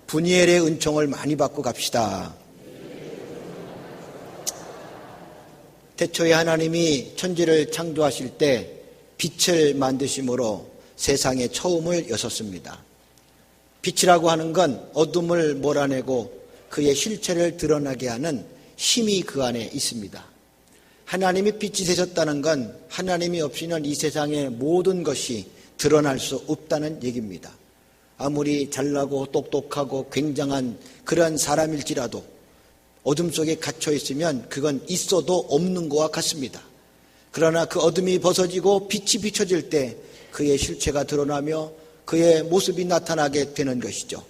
분이엘의 은총을 많이 받고 갑시다. 태초에 하나님이 천지를 창조하실 때 빛을 만드심으로 세상에 처음을 여섰습니다. 빛이라고 하는 건 어둠을 몰아내고 그의 실체를 드러나게 하는 힘이 그 안에 있습니다. 하나님이 빛이 되셨다는 건 하나님이 없이는 이 세상의 모든 것이 드러날 수 없다는 얘기입니다. 아무리 잘나고 똑똑하고 굉장한 그런 사람일지라도 어둠 속에 갇혀 있으면 그건 있어도 없는 것과 같습니다. 그러나 그 어둠이 벗어지고 빛이 비춰질 때 그의 실체가 드러나며 그의 모습이 나타나게 되는 것이죠.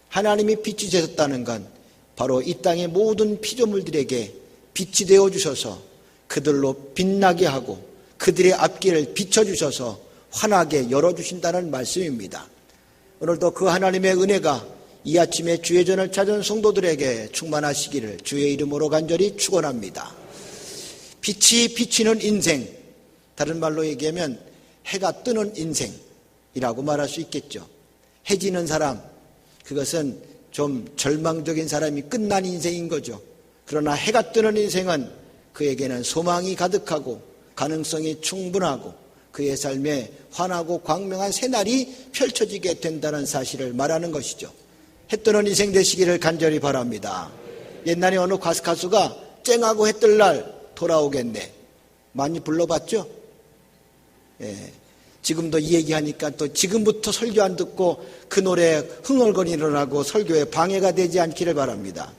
하나님이 빛이 되셨다는 건 바로 이 땅의 모든 피조물들에게 빛이 되어주셔서 그들로 빛나게 하고 그들의 앞길을 비춰주셔서 환하게 열어주신다는 말씀입니다. 오늘도 그 하나님의 은혜가 이 아침에 주의 전을 찾은 성도들에게 충만하시기를 주의 이름으로 간절히 축원합니다. 빛이 비치는 인생, 다른 말로 얘기하면 해가 뜨는 인생이라고 말할 수 있겠죠. 해 지는 사람, 그것은 좀 절망적인 사람이 끝난 인생인 거죠. 그러나 해가 뜨는 인생은 그에게는 소망이 가득하고 가능성이 충분하고 그의 삶에 환하고 광명한 새날이 펼쳐지게 된다는 사실을 말하는 것이죠. 해 뜨는 인생 되시기를 간절히 바랍니다. 옛날에 어느 가수가 쨍하고 해 뜰 날 돌아오겠네. 많이 불러봤죠? 예. 지금도 이 얘기하니까 또 지금부터 설교 안 듣고 그 노래 흥얼거리느라고 설교에 방해가 되지 않기를 바랍니다.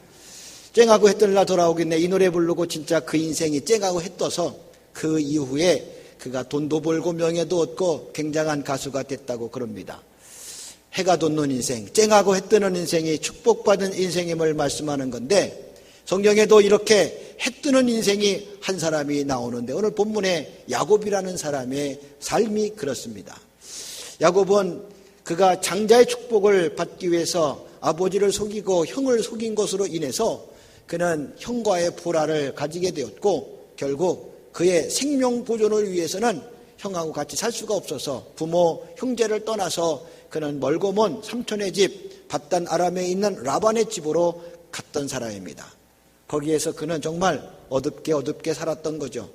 쨍하고 해 뜰 날 돌아오겠네. 이 노래 부르고 진짜 그 인생이 쨍하고 해 떠서 그 이후에 그가 돈도 벌고 명예도 얻고 굉장한 가수가 됐다고 그럽니다. 해가 돋는 인생, 쨍하고 해 뜨는 인생이 축복받은 인생임을 말씀하는 건데 성경에도 이렇게 해 뜨는 인생이 한 사람이 나오는데 오늘 본문에 야곱이라는 사람의 삶이 그렇습니다. 야곱은 그가 장자의 축복을 받기 위해서 아버지를 속이고 형을 속인 것으로 인해서 그는 형과의 불화를 가지게 되었고 결국 그의 생명 보존을 위해서는 형하고 같이 살 수가 없어서 부모 형제를 떠나서 그는 멀고 먼 삼촌의 집 밧단 아람에 있는 라반의 집으로 갔던 사람입니다. 거기에서 그는 정말 어둡게 살았던 거죠.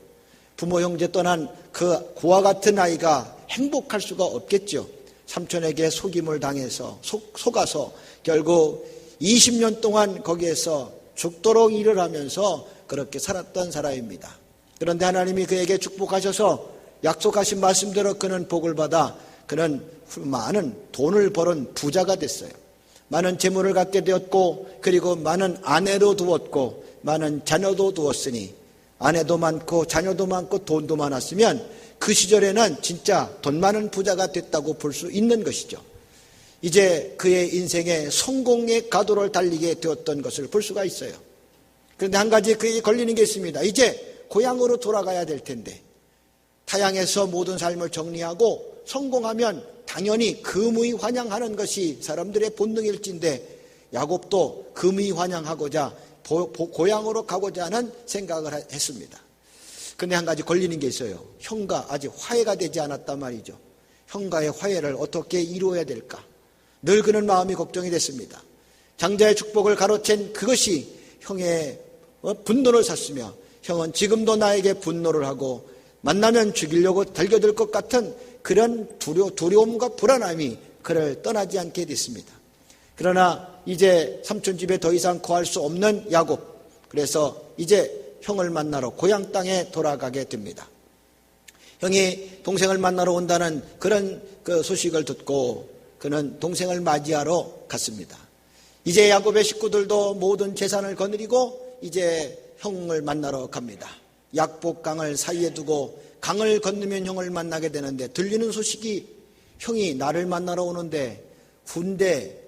부모 형제 떠난 그 고아 같은 아이가 행복할 수가 없겠죠. 삼촌에게 속임을 당해서 속아서 결국 20년 동안 거기에서 죽도록 일을 하면서 그렇게 살았던 사람입니다. 그런데 하나님이 그에게 축복하셔서 약속하신 말씀대로 그는 복을 받아 그는 많은 돈을 벌은 부자가 됐어요. 많은 재물을 갖게 되었고 그리고 많은 아내도 두었고 많은 자녀도 두었으니 아내도 많고 자녀도 많고 돈도 많았으면 그 시절에는 진짜 돈 많은 부자가 됐다고 볼 수 있는 것이죠. 이제 그의 인생에 성공의 가도를 달리게 되었던 것을 볼 수가 있어요. 그런데 한 가지 그에게 걸리는 게 있습니다. 이제 고향으로 돌아가야 될 텐데 타향에서 모든 삶을 정리하고 성공하면 당연히 금의환영하는 것이 사람들의 본능일진데 야곱도 금의환영하고자 고향으로 가고자 하는 생각을 했습니다. 그런데 한 가지 걸리는 게 있어요. 형과 아직 화해가 되지 않았단 말이죠. 형과의 화해를 어떻게 이루어야 될까? 늘 그런 마음이 걱정이 됐습니다. 장자의 축복을 가로챈 그것이 형의 분노를 샀으며 형은 지금도 나에게 분노를 하고 만나면 죽이려고 달겨들 것 같은 그런 두려움과 불안함이 그를 떠나지 않게 됐습니다. 그러나 이제 삼촌 집에 더 이상 거할 수 없는 야곱, 그래서 이제 형을 만나러 고향 땅에 돌아가게 됩니다. 형이 동생을 만나러 온다는 그런 그 소식을 듣고 그는 동생을 맞이하러 갔습니다. 이제 야곱의 식구들도 모든 재산을 거느리고 이제 형을 만나러 갑니다. 약복강을 사이에 두고 강을 건너면 형을 만나게 되는데 들리는 소식이 형이 나를 만나러 오는데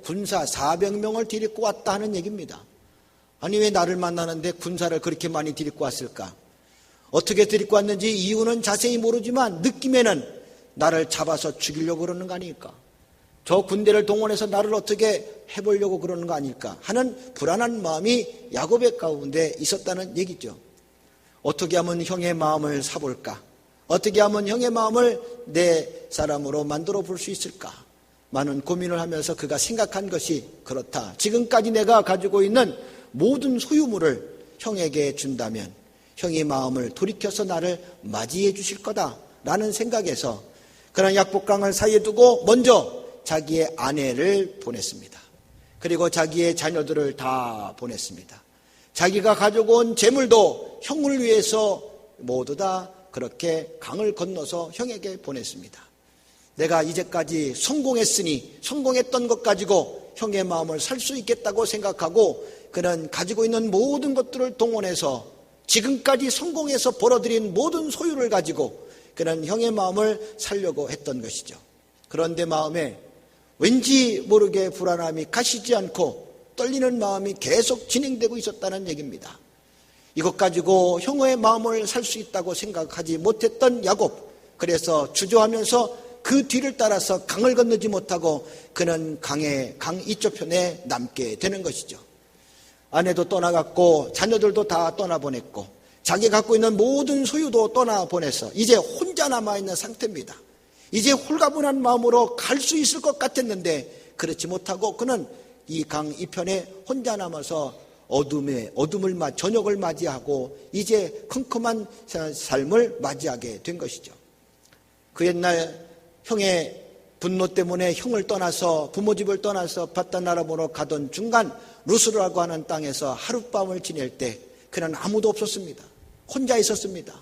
군사 400명을 데리고 왔다 하는 얘기입니다. 아니 왜 나를 만나는데 군사를 그렇게 많이 데리고 왔을까? 어떻게 데리고 왔는지 이유는 자세히 모르지만 느낌에는 나를 잡아서 죽이려고 그러는 거 아닐까? 저 군대를 동원해서 나를 어떻게 해보려고 그러는 거 아닐까 하는 불안한 마음이 야곱의 가운데 있었다는 얘기죠. 어떻게 하면 형의 마음을 사볼까? 어떻게 하면 형의 마음을 내 사람으로 만들어 볼 수 있을까? 많은 고민을 하면서 그가 생각한 것이 그렇다. 지금까지 내가 가지고 있는 모든 소유물을 형에게 준다면 형이 마음을 돌이켜서 나를 맞이해 주실 거다라는 생각에서 그런 약복강을 사이에 두고 먼저 자기의 아내를 보냈습니다. 그리고 자기의 자녀들을 다 보냈습니다. 자기가 가지고 온 재물도 형을 위해서 모두 다 그렇게 강을 건너서 형에게 보냈습니다. 내가 이제까지 성공했던 것 가지고 형의 마음을 살 수 있겠다고 생각하고 그는 가지고 있는 모든 것들을 동원해서 지금까지 성공해서 벌어들인 모든 소유를 가지고 그는 형의 마음을 살려고 했던 것이죠. 그런데 마음에 왠지 모르게 불안함이 가시지 않고 떨리는 마음이 계속 진행되고 있었다는 얘기입니다. 이것 가지고 형의 마음을 살 수 있다고 생각하지 못했던 야곱, 그래서 주저하면서 그 뒤를 따라서 강을 건너지 못하고 그는 강 이쪽편에 남게 되는 것이죠. 아내도 떠나갔고 자녀들도 다 떠나보냈고 자기 갖고 있는 모든 소유도 떠나보내서 이제 혼자 남아있는 상태입니다. 이제 홀가분한 마음으로 갈 수 있을 것 같았는데 그렇지 못하고 그는 이 강 이편에 혼자 남아서 저녁을 맞이하고 이제 컴컴한 삶을 맞이하게 된 것이죠. 그 옛날 형의 분노 때문에 형을 떠나서 부모 집을 떠나서 바단 아람으로 가던 중간 루스라고 하는 땅에서 하룻밤을 지낼 때 그는 아무도 없었습니다. 혼자 있었습니다.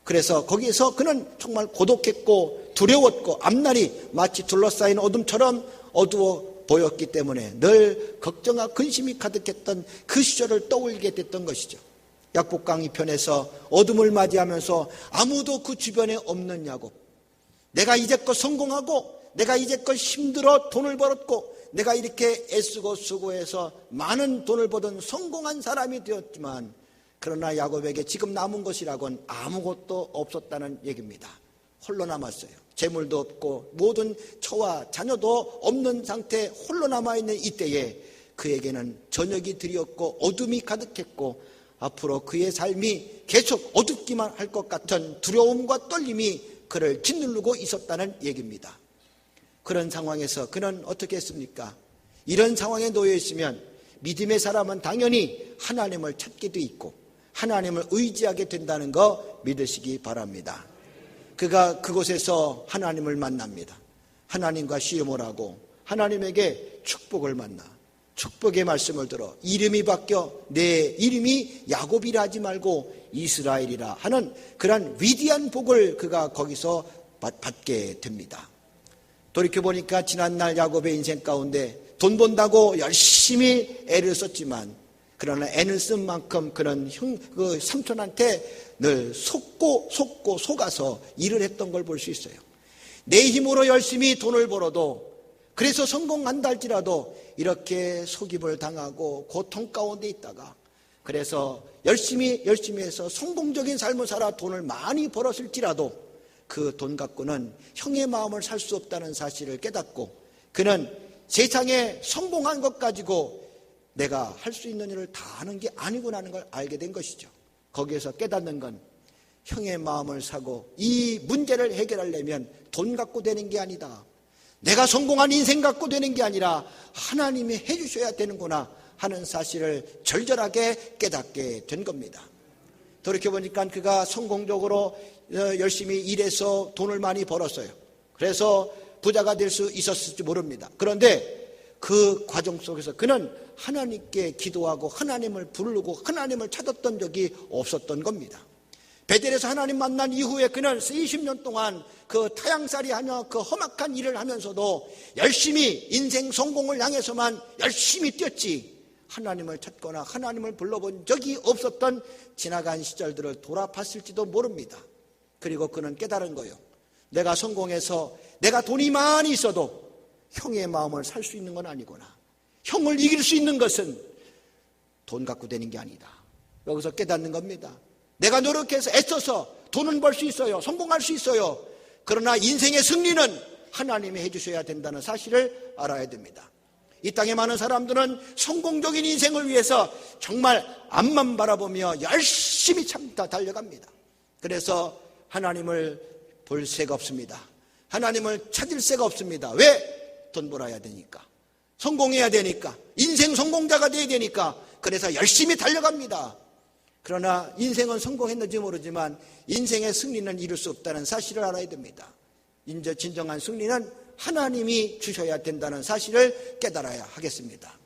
그래서 거기에서 그는 정말 고독했고 두려웠고 앞날이 마치 둘러싸인 어둠처럼 어두워 보였기 때문에 늘 걱정과 근심이 가득했던 그 시절을 떠올리게 됐던 것이죠. 약복강 이편에서 어둠을 맞이하면서 아무도 그 주변에 없는 야곱, 내가 이제껏 성공하고 내가 이제껏 힘들어 돈을 벌었고 내가 이렇게 애쓰고 수고해서 많은 돈을 벌던 성공한 사람이 되었지만 그러나 야곱에게 지금 남은 것이라고는 아무것도 없었다는 얘기입니다. 홀로 남았어요. 재물도 없고 모든 처와 자녀도 없는 상태에 홀로 남아있는 이때에 그에게는 저녁이 드리었고 어둠이 가득했고 앞으로 그의 삶이 계속 어둡기만 할 것 같은 두려움과 떨림이 그를 짓누르고 있었다는 얘기입니다. 그런 상황에서 그는 어떻게 했습니까? 이런 상황에 놓여 있으면 믿음의 사람은 당연히 하나님을 찾게 돼 있고 하나님을 의지하게 된다는 거 믿으시기 바랍니다. 그가 그곳에서 하나님을 만납니다. 하나님과 시험을 하고 하나님에게 축복을 만나 축복의 말씀을 들어 이름이 바뀌어 내 이름이 야곱이라 하지 말고 이스라엘이라 하는 그러한 위대한 복을 그가 거기서 받게 됩니다. 돌이켜보니까 지난날 야곱의 인생 가운데 돈 번다고 열심히 애를 썼지만 그러나 애를 쓴 만큼 그런 그 삼촌한테 늘 속아서 일을 했던 걸 볼 수 있어요. 내 힘으로 열심히 돈을 벌어도 그래서 성공한다 할지라도 이렇게 속임을 당하고 고통 가운데 있다가 그래서 열심히 해서 성공적인 삶을 살아 돈을 많이 벌었을지라도 그 돈 갖고는 형의 마음을 살 수 없다는 사실을 깨닫고 그는 세상에 성공한 것 가지고 내가 할 수 있는 일을 다 하는 게 아니구나는 걸 알게 된 것이죠. 거기에서 깨닫는 건 형의 마음을 사고 이 문제를 해결하려면 돈 갖고 되는 게 아니다. 내가 성공한 인생 갖고 되는 게 아니라 하나님이 해주셔야 되는구나 하는 사실을 절절하게 깨닫게 된 겁니다. 돌이켜보니까 그가 성공적으로 열심히 일해서 돈을 많이 벌었어요. 그래서 부자가 될 수 있었을지 모릅니다. 그런데 그 과정 속에서 그는 하나님께 기도하고 하나님을 부르고 하나님을 찾았던 적이 없었던 겁니다. 베델에서 하나님 만난 이후에 그는 20년 동안 그 타양살이 하며 그 험악한 일을 하면서도 열심히 인생 성공을 향해서만 열심히 뛰었지 하나님을 찾거나 하나님을 불러본 적이 없었던 지나간 시절들을 돌아봤을지도 모릅니다. 그리고 그는 깨달은 거예요. 내가 성공해서 내가 돈이 많이 있어도 형의 마음을 살 수 있는 건 아니구나. 형을 이길 수 있는 것은 돈 갖고 되는 게 아니다. 여기서 깨닫는 겁니다. 내가 노력해서 애써서 돈은 벌 수 있어요. 성공할 수 있어요. 그러나 인생의 승리는 하나님이 해주셔야 된다는 사실을 알아야 됩니다. 이 땅에 많은 사람들은 성공적인 인생을 위해서 정말 앞만 바라보며 열심히 참다 달려갑니다. 그래서 하나님을 볼 새가 없습니다. 하나님을 찾을 새가 없습니다. 왜? 돈 벌어야 되니까, 성공해야 되니까, 인생 성공자가 돼야 되니까, 그래서 열심히 달려갑니다. 그러나 인생은 성공했는지 모르지만 인생의 승리는 이룰 수 없다는 사실을 알아야 됩니다. 진정한 승리는 하나님이 주셔야 된다는 사실을 깨달아야 하겠습니다.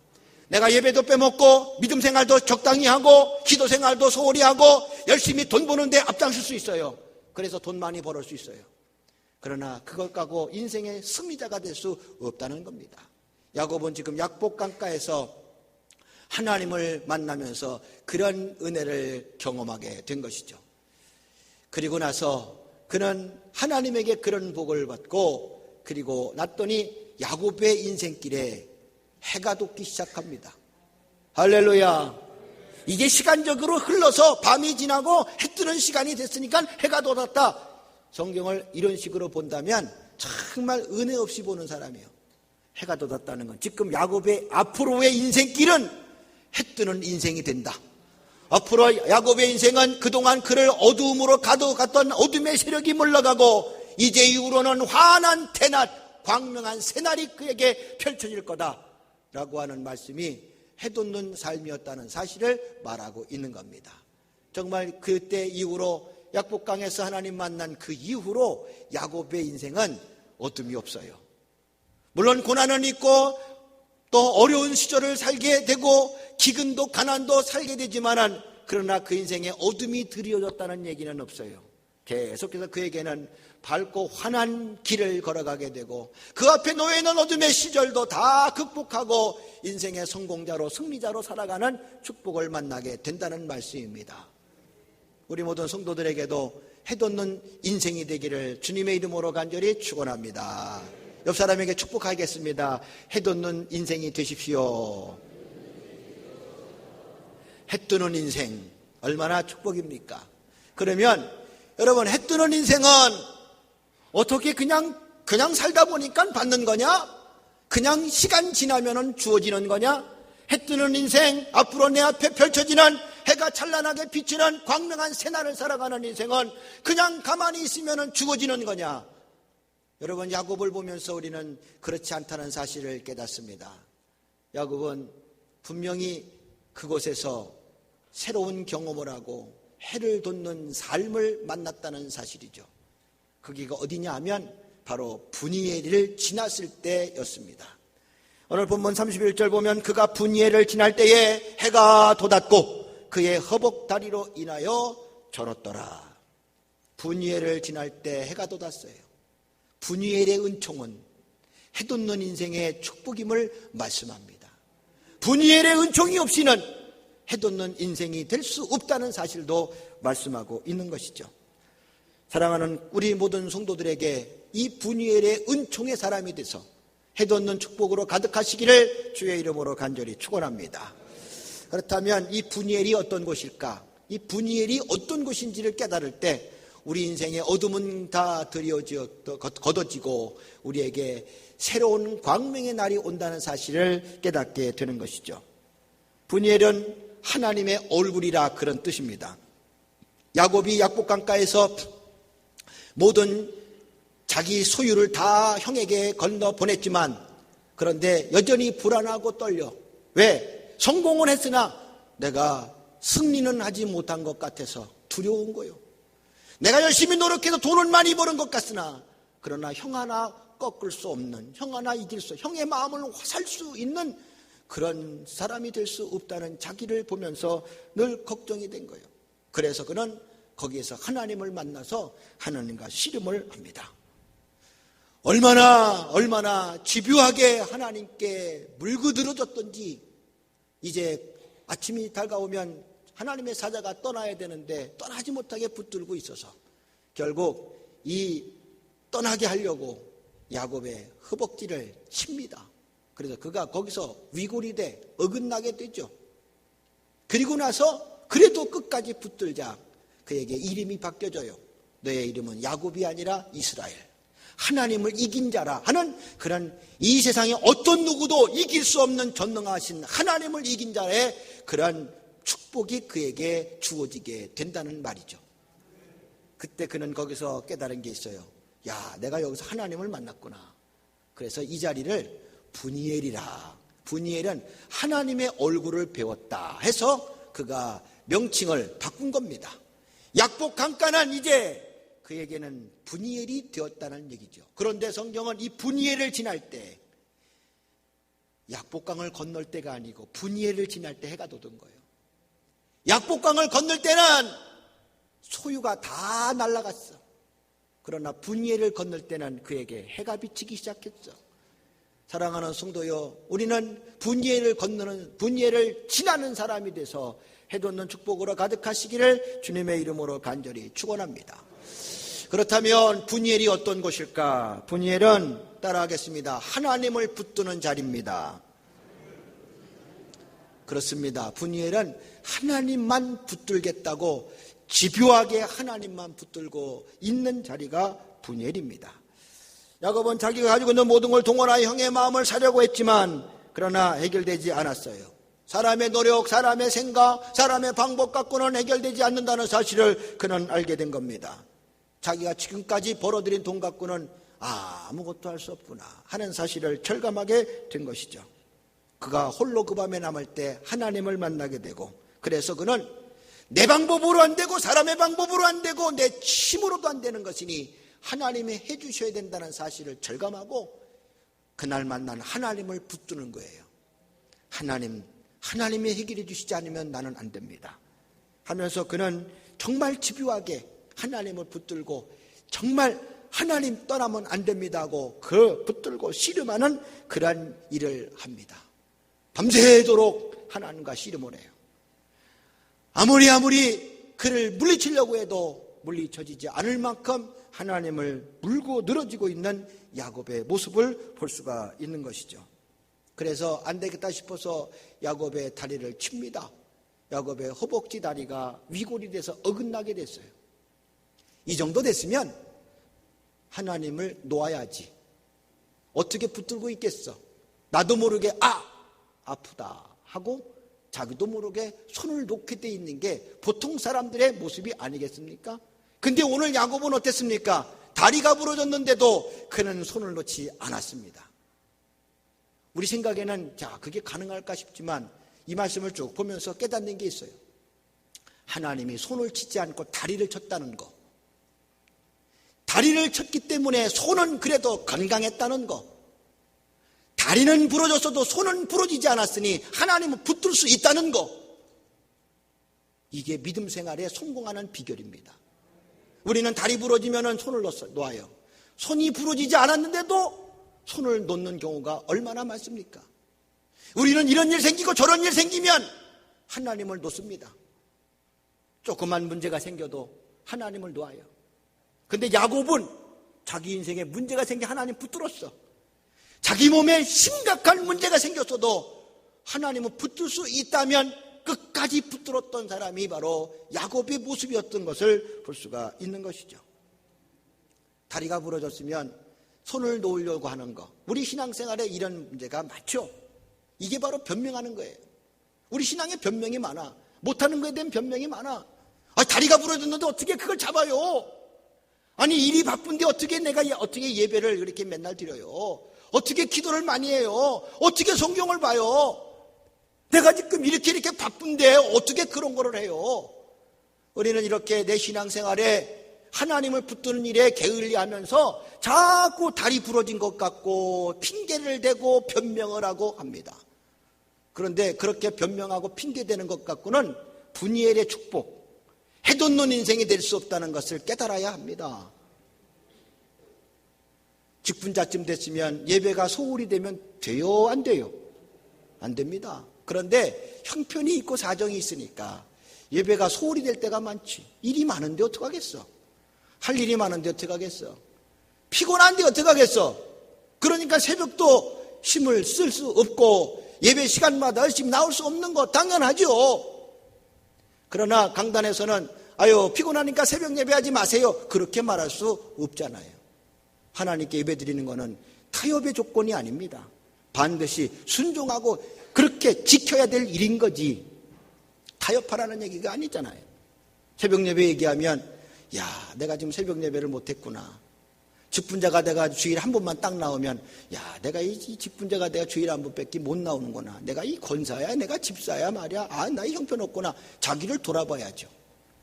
내가 예배도 빼먹고 믿음 생활도 적당히 하고 기도 생활도 소홀히 하고 열심히 돈 버는데 앞장설 수 있어요. 그래서 돈 많이 벌을 수 있어요. 그러나 그걸 까고 인생의 승리자가 될 수 없다는 겁니다. 야곱은 지금 약복강가에서 하나님을 만나면서 그런 은혜를 경험하게 된 것이죠. 그리고 나서 그는 하나님에게 그런 복을 받고 그리고 났더니 야곱의 인생길에 해가 돋기 시작합니다. 할렐루야. 이게 시간적으로 흘러서 밤이 지나고 해 뜨는 시간이 됐으니까 해가 돋았다. 성경을 이런 식으로 본다면 정말 은혜 없이 보는 사람이에요. 해가 돋았다는 건 지금 야곱의 앞으로의 인생길은 해 뜨는 인생이 된다. 앞으로 야곱의 인생은 그동안 그를 어두움으로 가둬갔던 어둠의 세력이 물러가고 이제 이후로는 환한 대낮, 광명한 새날이 그에게 펼쳐질 거다라고 하는 말씀이 해 돋는 삶이었다는 사실을 말하고 있는 겁니다. 정말 그때 이후로 약복강에서 하나님 만난 그 이후로 야곱의 인생은 어둠이 없어요. 물론 고난은 있고 또 어려운 시절을 살게 되고 기근도 가난도 살게 되지만은 그러나 그 인생에 어둠이 드리워졌다는 얘기는 없어요. 계속해서 그에게는 밝고 환한 길을 걸어가게 되고 그 앞에 놓여 있는 어둠의 시절도 다 극복하고 인생의 성공자로 승리자로 살아가는 축복을 만나게 된다는 말씀입니다. 우리 모든 성도들에게도 해돋는 인생이 되기를 주님의 이름으로 간절히 축원합니다. 옆 사람에게 축복하겠습니다. 해돋는 인생이 되십시오. 해뜨는 인생 얼마나 축복입니까? 그러면 여러분, 해뜨는 인생은 어떻게 그냥 살다 보니까 받는 거냐? 그냥 시간 지나면은 주어지는 거냐? 해뜨는 인생, 앞으로 내 앞에 펼쳐지는 해가 찬란하게 비치는 광명한 새날을 살아가는 인생은 그냥 가만히 있으면은 주어지는 거냐? 여러분, 야곱을 보면서 우리는 그렇지 않다는 사실을 깨닫습니다. 야곱은 분명히 그곳에서 새로운 경험을 하고 해를 돋는 삶을 만났다는 사실이죠. 거기가 어디냐 하면 바로 분이엘을 지났을 때였습니다. 오늘 본문 31절 보면 그가 분이엘을 지날 때에 해가 돋았고 그의 허벅다리로 인하여 절었더라. 분이엘을 지날 때 해가 돋았어요. 분이엘의 은총은 해돋는 인생의 축복임을 말씀합니다. 분이엘의 은총이 없이는 해돋는 인생이 될 수 없다는 사실도 말씀하고 있는 것이죠. 사랑하는 우리 모든 성도들에게 이 분이엘의 은총의 사람이 돼서 해돋는 축복으로 가득하시기를 주의 이름으로 간절히 축원합니다. 그렇다면 이 분이엘이 어떤 곳일까? 이 분이엘이 어떤 곳인지를 깨달을 때 우리 인생의 어둠은 다 걷어지고 우리에게 새로운 광명의 날이 온다는 사실을 깨닫게 되는 것이죠. 분이엘은 하나님의 얼굴이라 그런 뜻입니다. 야곱이 약복강가에서 모든 자기 소유를 다 형에게 건너 보냈지만 그런데 여전히 불안하고 떨려. 왜? 성공은 했으나 내가 승리는 하지 못한 것 같아서 두려운 거예요. 내가 열심히 노력해서 돈을 많이 버는 것 같으나 그러나 형 하나 꺾을 수 없는, 형 하나 이길 수, 형의 마음을 살 수 있는 그런 사람이 될 수 없다는 자기를 보면서 늘 걱정이 된 거예요. 그래서 그는 거기에서 하나님을 만나서 하나님과 씨름을 합니다. 얼마나 집요하게 하나님께 물그들어졌던지 이제 아침이 다가오면 하나님의 사자가 떠나야 되는데 떠나지 못하게 붙들고 있어서 결국 이 떠나게 하려고 야곱의 허벅지를 칩니다. 그래서 그가 거기서 위골이 돼 어긋나게 되죠. 그리고 나서 그래도 끝까지 붙들자 그에게 이름이 바뀌어져요. 너의 이름은 야곱이 아니라 이스라엘, 하나님을 이긴 자라 하는 그런 이 세상에 어떤 누구도 이길 수 없는 전능하신 하나님을 이긴 자의 그런 축복이 그에게 주어지게 된다는 말이죠. 그때 그는 거기서 깨달은 게 있어요. 야, 내가 여기서 하나님을 만났구나. 그래서 이 자리를 분이엘이라, 분이엘은 하나님의 얼굴을 배웠다 해서 그가 명칭을 바꾼 겁니다. 약복 강간한 이제 그에게는 분이엘이 되었다는 얘기죠. 그런데 성경은 이 분이엘을 지날 때 약복강을 건널 때가 아니고 분이엘을 지날 때 해가 돋은 거예요. 약복강을 건널 때는 소유가 다 날아갔어. 그러나 분이엘을 건널 때는 그에게 해가 비치기 시작했죠. 사랑하는 성도여, 우리는 분이엘을 건너는, 분이엘을 지나는 사람이 돼서 해돋는 축복으로 가득하시기를 주님의 이름으로 간절히 축원합니다. 그렇다면 분이엘이 어떤 곳일까? 분이엘은 따라하겠습니다. 하나님을 붙드는 자리입니다. 그렇습니다. 분이엘은 하나님만 붙들겠다고 집요하게 하나님만 붙들고 있는 자리가 분이엘입니다. 야곱은 자기가 가지고 있는 모든 걸 동원하여 형의 마음을 사려고 했지만 그러나 해결되지 않았어요. 사람의 노력, 사람의 생각, 사람의 방법 갖고는 해결되지 않는다는 사실을 그는 알게 된 겁니다. 자기가 지금까지 벌어들인 돈 갖고는 아무것도 할 수 없구나 하는 사실을 철감하게 된 것이죠. 그가 홀로 그 밤에 남을 때 하나님을 만나게 되고, 그래서 그는 내 방법으로 안 되고 사람의 방법으로 안 되고 내 힘으로도 안 되는 것이니 하나님이 해주셔야 된다는 사실을 절감하고 그날 만난 하나님을 붙드는 거예요. 하나님이 해결해 주시지 않으면 나는 안 됩니다 하면서 그는 정말 집요하게 하나님을 붙들고 정말 하나님 떠나면 안 됩니다 하고 그 붙들고 씨름하는 그러한 일을 합니다. 밤새도록 하나님과 씨름을 해요. 아무리 그를 물리치려고 해도 물리쳐지지 않을 만큼 하나님을 물고 늘어지고 있는 야곱의 모습을 볼 수가 있는 것이죠. 그래서 안 되겠다 싶어서 야곱의 다리를 칩니다. 야곱의 허벅지 다리가 위골이 돼서 어긋나게 됐어요. 이 정도 됐으면 하나님을 놓아야지. 어떻게 붙들고 있겠어? 나도 모르게 아프다 하고 자기도 모르게 손을 놓게 돼 있는 게 보통 사람들의 모습이 아니겠습니까? 근데 오늘 야곱은 어땠습니까? 다리가 부러졌는데도 그는 손을 놓지 않았습니다. 우리 생각에는 그게 가능할까 싶지만 이 말씀을 쭉 보면서 깨닫는 게 있어요. 하나님이 손을 치지 않고 다리를 쳤다는 거, 다리를 쳤기 때문에 손은 그래도 건강했다는 거, 다리는 부러졌어도 손은 부러지지 않았으니 하나님은 붙들 수 있다는 거, 이게 믿음 생활에 성공하는 비결입니다. 우리는 다리 부러지면 손을 놓아요. 손이 부러지지 않았는데도 손을 놓는 경우가 얼마나 많습니까? 우리는 이런 일 생기고 저런 일 생기면 하나님을 놓습니다. 조그만 문제가 생겨도 하나님을 놓아요. 근데 야곱은 자기 인생에 문제가 생겨 하나님 붙들었어. 자기 몸에 심각한 문제가 생겼어도 하나님은 붙들 수 있다면 끝까지 붙들었던 사람이 바로 야곱의 모습이었던 것을 볼 수가 있는 것이죠. 다리가 부러졌으면 손을 놓으려고 하는 거, 우리 신앙생활에 이런 문제가 많죠. 이게 바로 변명하는 거예요. 우리 신앙에 변명이 많아. 못하는 거에 대한 변명이 많아. 다리가 부러졌는데 어떻게 그걸 잡아요? 아니 일이 바쁜데 어떻게 내가 어떻게 예배를 그렇게 맨날 드려요? 어떻게 기도를 많이 해요? 어떻게 성경을 봐요? 내가 지금 이렇게 바쁜데 어떻게 그런 거를 해요? 우리는 이렇게 내 신앙생활에 하나님을 붙드는 일에 게을리하면서 자꾸 다리 부러진 것 같고 핑계를 대고 변명을 하고 합니다. 그런데 그렇게 변명하고 핑계대는 것 갖고는 분이엘의 축복, 해돋는 인생이 될 수 없다는 것을 깨달아야 합니다. 직분자쯤 됐으면 예배가 소홀히 되면 돼요? 안 돼요? 안 됩니다. 그런데 형편이 있고 사정이 있으니까 예배가 소홀히 될 때가 많지. 일이 많은데 어떡하겠어? 할 일이 많은데 어떡하겠어? 피곤한데 어떡하겠어? 그러니까 새벽도 힘을 쓸 수 없고 예배 시간마다 열심히 나올 수 없는 거 당연하죠. 그러나 강단에서는 피곤하니까 새벽 예배하지 마세요, 그렇게 말할 수 없잖아요. 하나님께 예배 드리는 것은 타협의 조건이 아닙니다. 반드시 순종하고 그렇게 지켜야 될 일인 거지 타협하라는 얘기가 아니잖아요. 새벽 예배 얘기하면 내가 지금 새벽 예배를 못했구나, 직분자가 내가 주일에 한 번만 딱 나오면, 야, 내가 이 직분자가 내가 주일에 한 번밖에 못 나오는구나. 내가 이 권사야, 내가 집사야 말이야. 아, 나 이 형편없구나. 자기를 돌아봐야죠.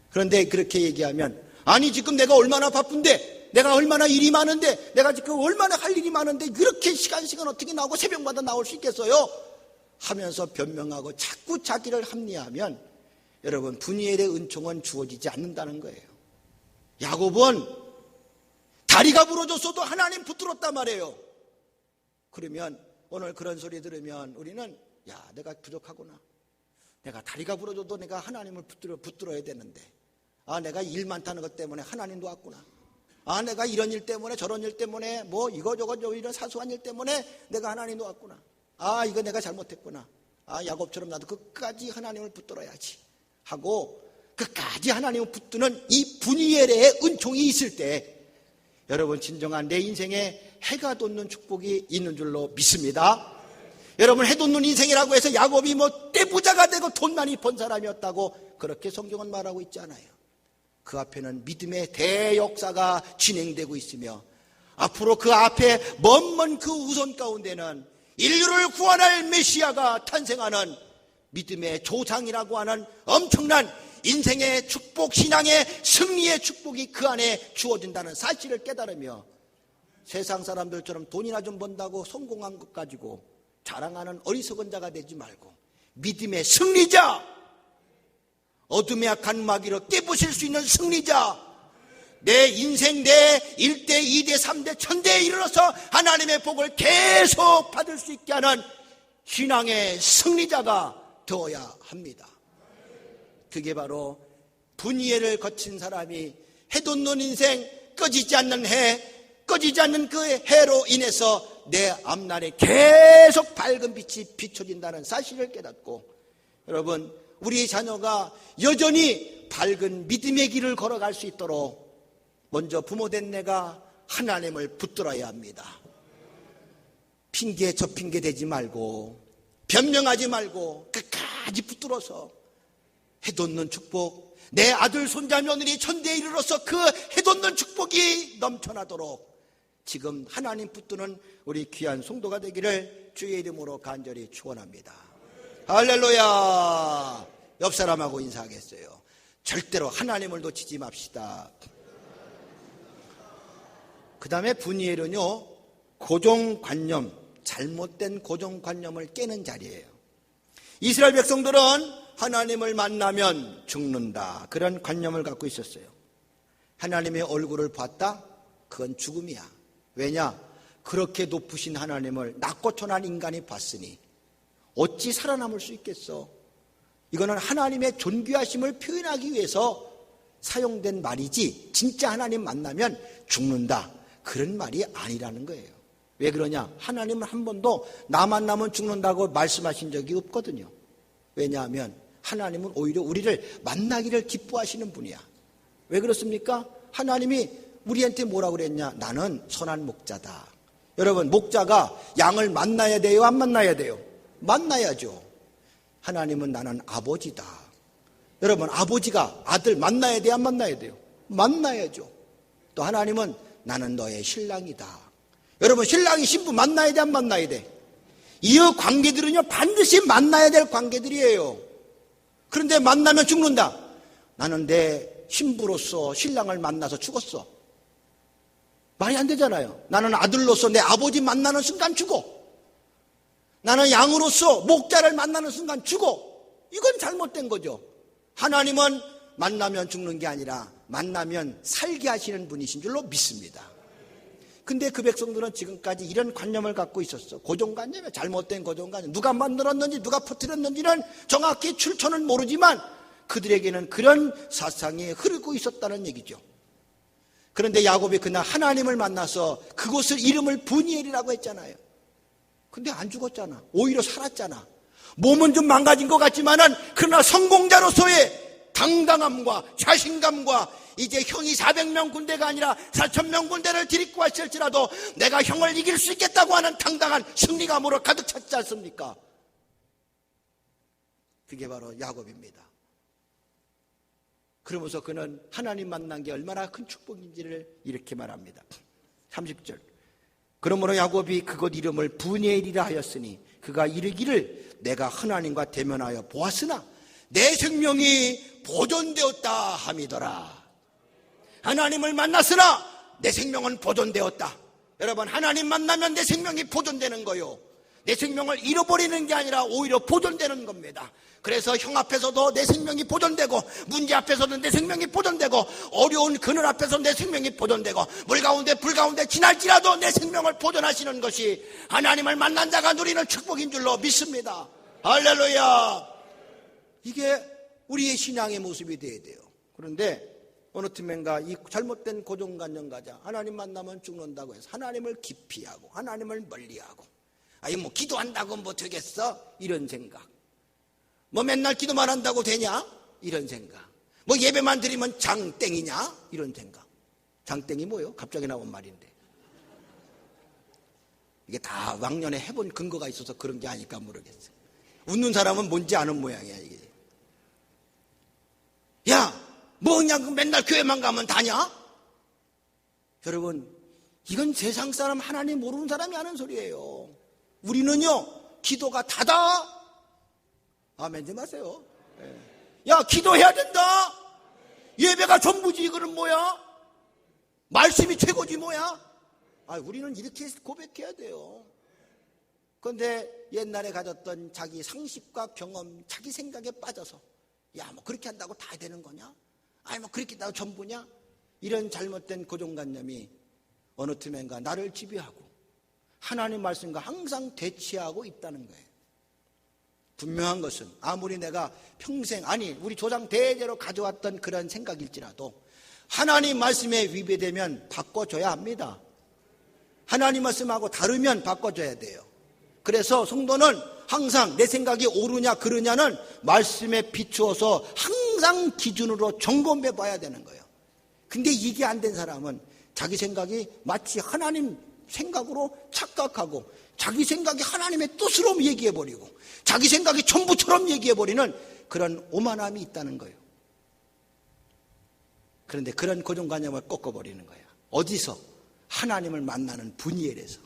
그런데 그렇게 얘기하면, 아니 지금 내가 얼마나 바쁜데, 내가 얼마나 일이 많은데, 내가 지금 얼마나 할 일이 많은데 그렇게 시간 어떻게 나오고 새벽마다 나올 수 있겠어요? 하면서 변명하고 자꾸 자기를 합리화하면 여러분, 분이엘의 은총은 주어지지 않는다는 거예요. 야곱은 다리가 부러졌어도 하나님 붙들었단 말이에요. 그러면 오늘 그런 소리 들으면 우리는, 야, 내가 부족하구나. 내가 다리가 부러져도 내가 하나님을 붙들어야 되는데, 아, 내가 일 많다는 것 때문에 하나님 놓았구나. 아, 내가 이런 일 때문에 저런 일 때문에 뭐 이거저거 이런 사소한 일 때문에 내가 하나님 놓았구나. 아, 이거 내가 잘못했구나. 아, 야곱처럼 나도 끝까지 하나님을 붙들어야지 하고 끝까지 하나님을 붙드는 이 분이엘의 은총이 있을 때 여러분, 진정한 내 인생에 해가 돋는 축복이 있는 줄로 믿습니다. 여러분, 해 돋는 인생이라고 해서 야곱이 뭐 떼부자가 되고 돈 많이 번 사람이었다고 그렇게 성경은 말하고 있지 않아요. 그 앞에는 믿음의 대역사가 진행되고 있으며 앞으로 그 앞에 먼 그 우선 가운데는 인류를 구원할 메시아가 탄생하는 믿음의 조상이라고 하는 엄청난 인생의 축복, 신앙의 승리의 축복이 그 안에 주어진다는 사실을 깨달으며 세상 사람들처럼 돈이나 좀 번다고 성공한 것 가지고 자랑하는 어리석은 자가 되지 말고 믿음의 승리자, 어둠의 악한 마귀를 깨부실 수 있는 승리자, 내 인생 내 1대, 2대, 3대, 1000대에 이르러서 하나님의 복을 계속 받을 수 있게 하는 신앙의 승리자가 되어야 합니다. 그게 바로 분이엘을 거친 사람이 해돋는 인생, 꺼지지 않는 해, 꺼지지 않는 그 해로 인해서 내 앞날에 계속 밝은 빛이 비춰진다는 사실을 깨닫고, 여러분, 우리 자녀가 여전히 밝은 믿음의 길을 걸어갈 수 있도록 먼저 부모된 내가 하나님을 붙들어야 합니다. 핑계 저 핑계 대지 말고 변명하지 말고 끝까지 붙들어서 해돋는 축복, 내 아들 손자 며느리 천대에 이르러서 그 해돋는 축복이 넘쳐나도록 지금 하나님 붙드는 우리 귀한 성도가 되기를 주의 이름으로 간절히 축원합니다. 할렐루야. 옆 사람하고 인사하겠어요. 절대로 하나님을 놓치지 맙시다. 그 다음에 분이엘은요, 고정관념, 잘못된 고정관념을 깨는 자리예요. 이스라엘 백성들은 하나님을 만나면 죽는다, 그런 관념을 갖고 있었어요. 하나님의 얼굴을 봤다? 그건 죽음이야. 왜냐? 그렇게 높으신 하나님을 낮고 천한 인간이 봤으니 어찌 살아남을 수 있겠어? 이거는 하나님의 존귀하심을 표현하기 위해서 사용된 말이지 진짜 하나님 만나면 죽는다, 그런 말이 아니라는 거예요. 왜 그러냐? 하나님은 한 번도 나 만나면 죽는다고 말씀하신 적이 없거든요. 왜냐하면 하나님은 오히려 우리를 만나기를 기뻐하시는 분이야. 왜 그렇습니까? 하나님이 우리한테 뭐라고 그랬냐? 나는 선한 목자다. 여러분, 목자가 양을 만나야 돼요? 안 만나야 돼요? 만나야죠. 하나님은 나는 아버지다. 여러분, 아버지가 아들 만나야 돼요? 안 만나야 돼요? 만나야죠. 또 하나님은 나는 너의 신랑이다. 여러분, 신랑이 신부 만나야 돼? 안 만나야 돼? 이 관계들은요, 반드시 만나야 될 관계들이에요. 그런데 만나면 죽는다. 나는 내 신부로서 신랑을 만나서 죽었어. 말이 안 되잖아요. 나는 아들로서 내 아버지 만나는 순간 죽어. 나는 양으로서 목자를 만나는 순간 죽어. 이건 잘못된 거죠. 하나님은 만나면 죽는 게 아니라 만나면 살게 하시는 분이신 줄로 믿습니다. 근데 그 백성들은 지금까지 이런 관념을 갖고 있었어. 고정관념이야. 잘못된 고정관념. 누가 만들었는지 누가 퍼뜨렸는지는 정확히 출처는 모르지만 그들에게는 그런 사상이 흐르고 있었다는 얘기죠. 그런데 야곱이 그날 하나님을 만나서 그곳을 이름을 분이엘이라고 했잖아요. 근데 안 죽었잖아. 오히려 살았잖아. 몸은 좀 망가진 것 같지만은 그러나 성공자로서의 당당함과 자신감과 이제 형이 400명 군대가 아니라 4,000명 군대를 들이고 왔을지라도 내가 형을 이길 수 있겠다고 하는 당당한 승리감으로 가득 찼지 않습니까? 그게 바로 야곱입니다. 그러면서 그는 하나님 만난 게 얼마나 큰 축복인지를 이렇게 말합니다. 30절. 그러므로 야곱이 그곳 이름을 브니엘이라 하였으니 그가 이르기를 내가 하나님과 대면하여 보았으나 내 생명이 보존되었다 함이더라. 하나님을 만났으나 내 생명은 보존되었다. 여러분, 하나님 만나면 내 생명이 보존되는 거요. 내 생명을 잃어버리는 게 아니라 오히려 보존되는 겁니다. 그래서 형 앞에서도 내 생명이 보존되고, 문제 앞에서도 내 생명이 보존되고, 어려운 그늘 앞에서 내 생명이 보존되고, 물 가운데 불 가운데 지날지라도 내 생명을 보존하시는 것이 하나님을 만난 자가 누리는 축복인 줄로 믿습니다. 할렐루야. 이게 우리의 신앙의 모습이 되어야 돼요. 그런데 어느 틈엔가 이 잘못된 고정관념 가자, 하나님 만나면 죽는다고 해서 하나님을 기피하고 하나님을 멀리하고, 아니 뭐 기도한다고 뭐 되겠어? 이런 생각. 뭐 맨날 기도만 한다고 되냐? 이런 생각. 뭐 예배만 드리면 장땡이냐? 이런 생각. 장땡이 뭐요? 갑자기 나온 말인데. 이게 다 왕년에 해본 근거가 있어서 그런 게 아닐까 모르겠어요. 웃는 사람은 뭔지 아는 모양이야 이게. 야, 뭐 그냥 맨날 교회만 가면 다냐? 여러분, 이건 세상 사람, 하나님 모르는 사람이 하는 소리예요. 우리는요, 기도가 다다. 아멘 좀 하세요. 야, 기도해야 된다. 예배가 전부지. 이거는 뭐야? 말씀이 최고지 뭐야? 아, 우리는 이렇게 고백해야 돼요. 그런데 옛날에 가졌던 자기 상식과 경험, 자기 생각에 빠져서, 야, 뭐 그렇게 한다고 다 되는 거냐? 아니 뭐 그렇게 한다고 전부냐? 이런 잘못된 고정관념이 어느 틈엔가 나를 지배하고 하나님 말씀과 항상 대치하고 있다는 거예요. 분명한 것은 아무리 내가 평생, 아니 우리 조상 대대로 가져왔던 그런 생각일지라도 하나님 말씀에 위배되면 바꿔줘야 합니다. 하나님 말씀하고 다르면 바꿔줘야 돼요. 그래서 성도는 항상 내 생각이 옳으냐 그르냐는 말씀에 비추어서 항상 기준으로 점검해 봐야 되는 거예요. 근데 이게 안 된 사람은 자기 생각이 마치 하나님 생각으로 착각하고, 자기 생각이 하나님의 뜻으로 얘기해버리고, 자기 생각이 전부처럼 얘기해버리는 그런 오만함이 있다는 거예요. 그런데 그런 고정관념을 꺾어버리는 거예요. 어디서? 하나님을 만나는 분이엘에서.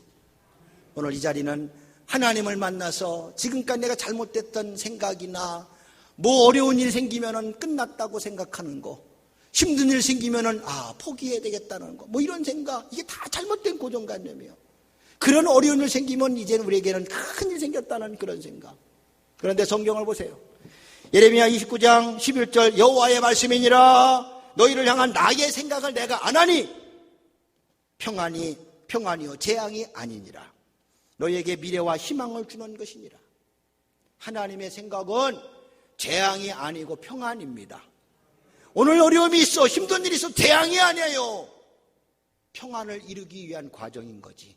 오늘 이 자리는 하나님을 만나서 지금까지 내가 잘못됐던 생각이나 뭐 어려운 일 생기면은 끝났다고 생각하는 거, 힘든 일 생기면은 포기해야 되겠다는 거, 뭐 이런 생각, 이게 다 잘못된 고정관념이에요. 그런 어려운 일 생기면 이제는 우리에게는 큰 일 생겼다는 그런 생각. 그런데 성경을 보세요. 예레미야 29장 11절 여호와의 말씀이니라 너희를 향한 나의 생각을 내가 안 하니 평안이요 재앙이 아니니라. 너희에게 미래와 희망을 주는 것이니라. 하나님의 생각은 재앙이 아니고 평안입니다. 오늘 어려움이 있어, 힘든 일이 있어, 재앙이 아니에요. 평안을 이루기 위한 과정인 거지.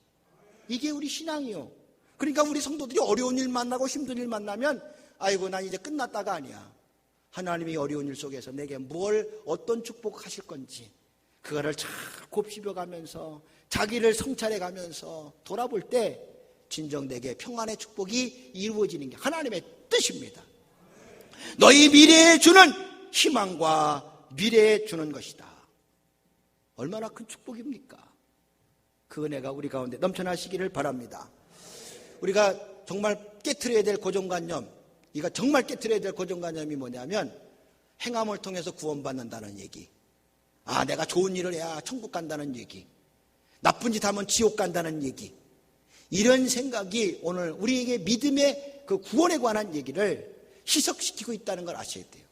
이게 우리 신앙이요. 그러니까 우리 성도들이 어려운 일 만나고 힘든 일 만나면 아이고 난 이제 끝났다가 아니야. 하나님이 어려운 일 속에서 내게 어떤 축복하실 건지 그거를 잘 곱씹어가면서 자기를 성찰해가면서 돌아볼 때 진정 내게 평안의 축복이 이루어지는 게 하나님의 뜻입니다. 너희 미래에 주는 희망과 미래에 주는 것이다. 얼마나 큰 축복입니까? 그 은혜가 우리 가운데 넘쳐나시기를 바랍니다. 우리가 정말 깨트려야 될 고정관념, 이거 정말 깨트려야 될 고정관념이 뭐냐면 행함을 통해서 구원받는다는 얘기. 내가 좋은 일을 해야 천국 간다는 얘기. 나쁜 짓 하면 지옥 간다는 얘기. 이런 생각이 오늘 우리에게 믿음의 그 구원에 관한 얘기를 희석시키고 있다는 걸 아셔야 돼요.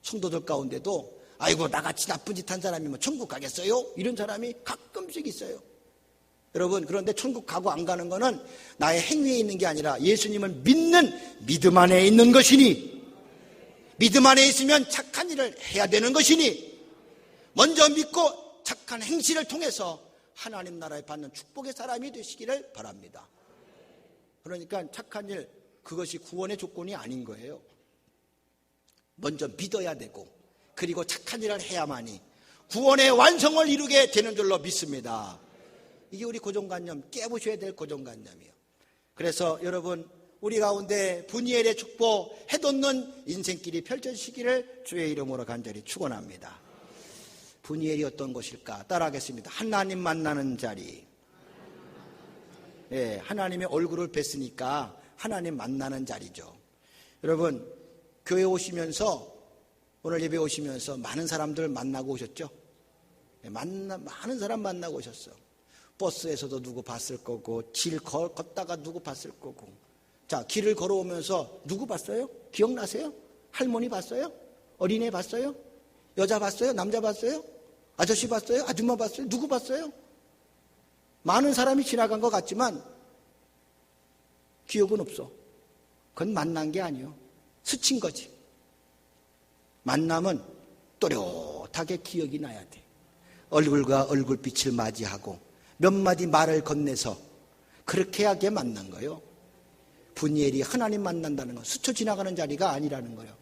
성도들 가운데도 아이고 나같이 나쁜 짓 한 사람이 뭐 천국 가겠어요? 이런 사람이 가끔씩 있어요. 여러분, 그런데 천국 가고 안 가는 거는 나의 행위에 있는 게 아니라 예수님을 믿는 믿음 안에 있는 것이니, 믿음 안에 있으면 착한 일을 해야 되는 것이니, 먼저 믿고 착한 행실을 통해서 하나님 나라에 받는 축복의 사람이 되시기를 바랍니다. 그러니까 착한 일, 그것이 구원의 조건이 아닌 거예요. 먼저 믿어야 되고 그리고 착한 일을 해야만이 구원의 완성을 이루게 되는 줄로 믿습니다. 이게 우리 고정관념, 깨부셔야 될 고정관념이에요. 그래서 여러분, 우리 가운데 분이엘의 축복, 해돋는 인생길이 펼쳐지시기를 주의 이름으로 간절히 축원합니다. 분이엘이 어떤 곳일까? 따라하겠습니다. 하나님 만나는 자리. 예, 하나님의 얼굴을 뵀으니까 하나님 만나는 자리죠. 여러분, 교회 오시면서, 오늘 예배 오시면서 많은 사람들 만나고 오셨죠? 예, 많은 사람 만나고 오셨어. 버스에서도 누구 봤을 거고, 걷다가 누구 봤을 거고. 자, 길을 걸어오면서 누구 봤어요? 기억나세요? 할머니 봤어요? 어린애 봤어요? 여자 봤어요? 남자 봤어요? 아저씨 봤어요? 아줌마 봤어요? 누구 봤어요? 많은 사람이 지나간 것 같지만 기억은 없어. 그건 만난 게 아니요. 스친 거지. 만남은 또렷하게 기억이 나야 돼. 얼굴과 얼굴빛을 맞이하고 몇 마디 말을 건네서 그렇게 하게 만난 거예요. 분이엘이 하나님 만난다는 건 스쳐 지나가는 자리가 아니라는 거예요.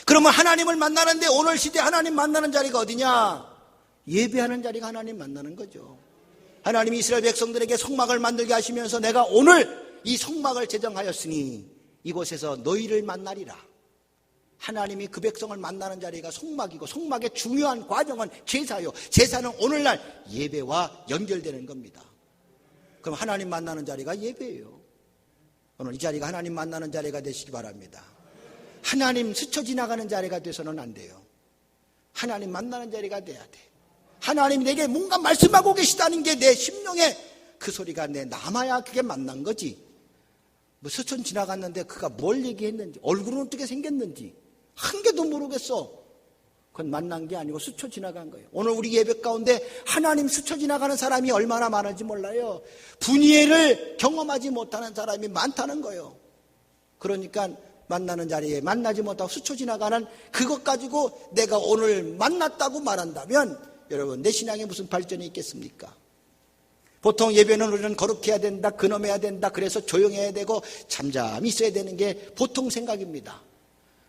그러면 하나님을 만나는데 오늘 시대 하나님 만나는 자리가 어디냐? 예배하는 자리가 하나님 만나는 거죠. 하나님이 이스라엘 백성들에게 성막을 만들게 하시면서 내가 오늘 이 성막을 제정하였으니 이곳에서 너희를 만나리라. 하나님이 그 백성을 만나는 자리가 성막이고 성막의 중요한 과정은 제사요. 제사는 오늘날 예배와 연결되는 겁니다. 그럼 하나님 만나는 자리가 예배예요. 오늘 이 자리가 하나님 만나는 자리가 되시기 바랍니다. 하나님 스쳐 지나가는 자리가 돼서는 안 돼요. 하나님 만나는 자리가 돼야 돼. 하나님이 내게 뭔가 말씀하고 계시다는 게 내 심령에 그 소리가 내 남아야 그게 만난 거지. 뭐 스쳐 지나갔는데 그가 뭘 얘기했는지, 얼굴은 어떻게 생겼는지 한 개도 모르겠어. 그건 만난 게 아니고 스쳐 지나간 거예요. 오늘 우리 예배 가운데 하나님 스쳐 지나가는 사람이 얼마나 많은지 몰라요. 분이엘을 경험하지 못하는 사람이 많다는 거예요. 그러니까 만나는 자리에 만나지 못하고 스쳐 지나가는 그것 가지고 내가 오늘 만났다고 말한다면 여러분 내 신앙에 무슨 발전이 있겠습니까? 보통 예배는 우리는 거룩해야 된다, 근엄해야 된다, 그래서 조용해야 되고 잠잠히 있어야 되는 게 보통 생각입니다.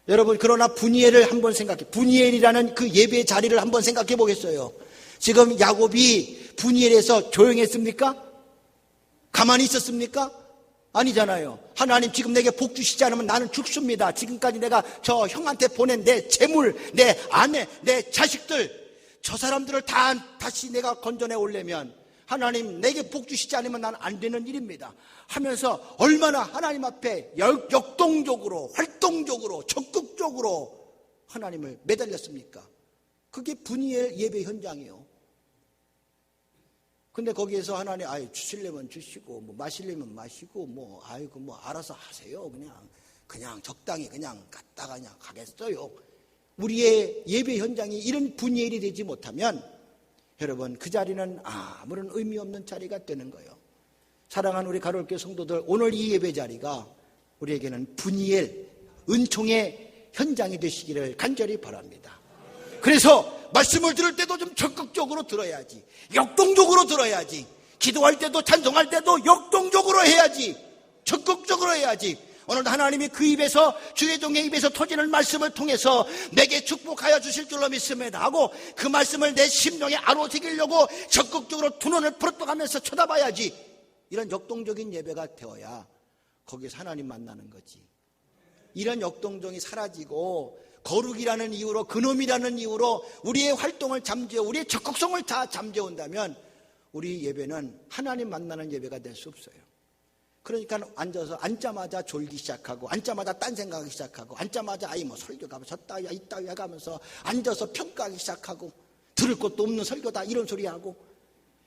여러분 그러나 분이엘을 한번 생각해, 분이엘이라는 그 예배의 자리를 한번 생각해 보겠어요. 지금 야곱이 분이엘에서 조용했습니까? 가만히 있었습니까? 아니잖아요. 하나님 지금 내게 복 주시지 않으면 나는 죽습니다. 지금까지 내가 저 형한테 보낸 내 재물, 내 아내, 내 자식들, 저 사람들을 다시 내가 건져내 오려면 하나님 내게 복 주시지 않으면 나는 안 되는 일입니다 하면서 얼마나 하나님 앞에 역동적으로, 활동적으로, 적극적으로 하나님을 매달렸습니까? 그게 분이엘 예배 현장이에요. 근데 거기에서 하나님 주시려면 주시고 뭐 마시려면 마시고 뭐 알아서 하세요. 그냥 적당히 그냥 갔다가 그냥 가겠어요. 우리의 예배 현장이 이런 분이엘이 되지 못하면 여러분 그 자리는 아무런 의미 없는 자리가 되는 거예요. 사랑하는 우리 가톨교 성도들, 오늘 이 예배 자리가 우리에게는 분이엘, 은총의 현장이 되시기를 간절히 바랍니다. 그래서 말씀을 들을 때도 좀 적극적으로 들어야지, 역동적으로 들어야지, 기도할 때도 찬송할 때도 역동적으로 해야지, 적극적으로 해야지. 오늘 하나님이 그 입에서, 주의 종의 입에서 터지는 말씀을 통해서 내게 축복하여 주실 줄로 믿습니다 하고 그 말씀을 내 심령에 아로새기려고 적극적으로 두 눈을 부릅뜨가면서 쳐다봐야지. 이런 역동적인 예배가 되어야 거기서 하나님 만나는 거지. 이런 역동적이 사라지고 거룩이라는 이유로, 근엄이라는 이유로 우리의 활동을 잠재워, 우리의 적극성을 다 잠재운다면 우리 예배는 하나님 만나는 예배가 될 수 없어요. 그러니까 앉자마자 졸기 시작하고, 앉자마자 딴 생각하기 시작하고, 앉자마자 설교 가면 저따 이따 가면서 앉아서 평가하기 시작하고, 들을 것도 없는 설교다 이런 소리 하고,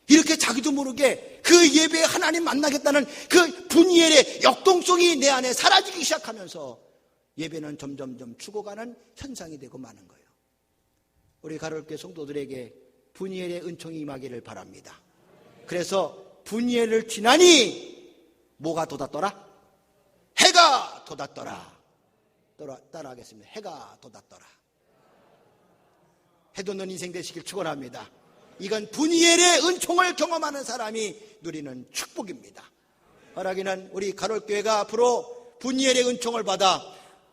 이렇게 자기도 모르게 그 예배에 하나님 만나겠다는 그 분이엘의 역동성이 내 안에 사라지기 시작하면서 예배는 점점점 죽어가는 현상이 되고 마는 거예요. 우리 가톨교 성도들에게 분이엘의 은총이 임하기를 바랍니다. 그래서 분이엘을 지나니 뭐가 돋았더라? 해가 돋았더라. 따라하겠습니다. 해가 돋았더라. 해 돋는 인생 되시길 축원합니다. 이건 분이엘의 은총을 경험하는 사람이 누리는 축복입니다. 바라기는 우리 가톨교회가 앞으로 분이엘의 은총을 받아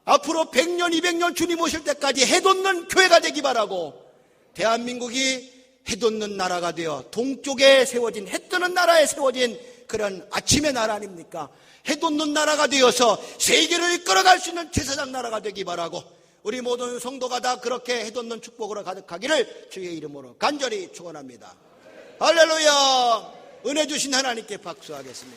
앞으로 100년, 200년 주님 오실 때까지 해 돋는 교회가 되기 바라고, 대한민국이 해 돋는 나라가 되어 동쪽에 세워진, 해 뜨는 나라에 세워진 그런 아침의 나라 아닙니까? 해 돋는 나라가 되어서 세계를 이끌어갈 수 있는 제사장 나라가 되기 바라고, 우리 모든 성도가 다 그렇게 해돋는 축복으로 가득하기를 주의 이름으로 간절히 축원합니다. 할렐루야. 은혜 주신 하나님께 박수하겠습니다.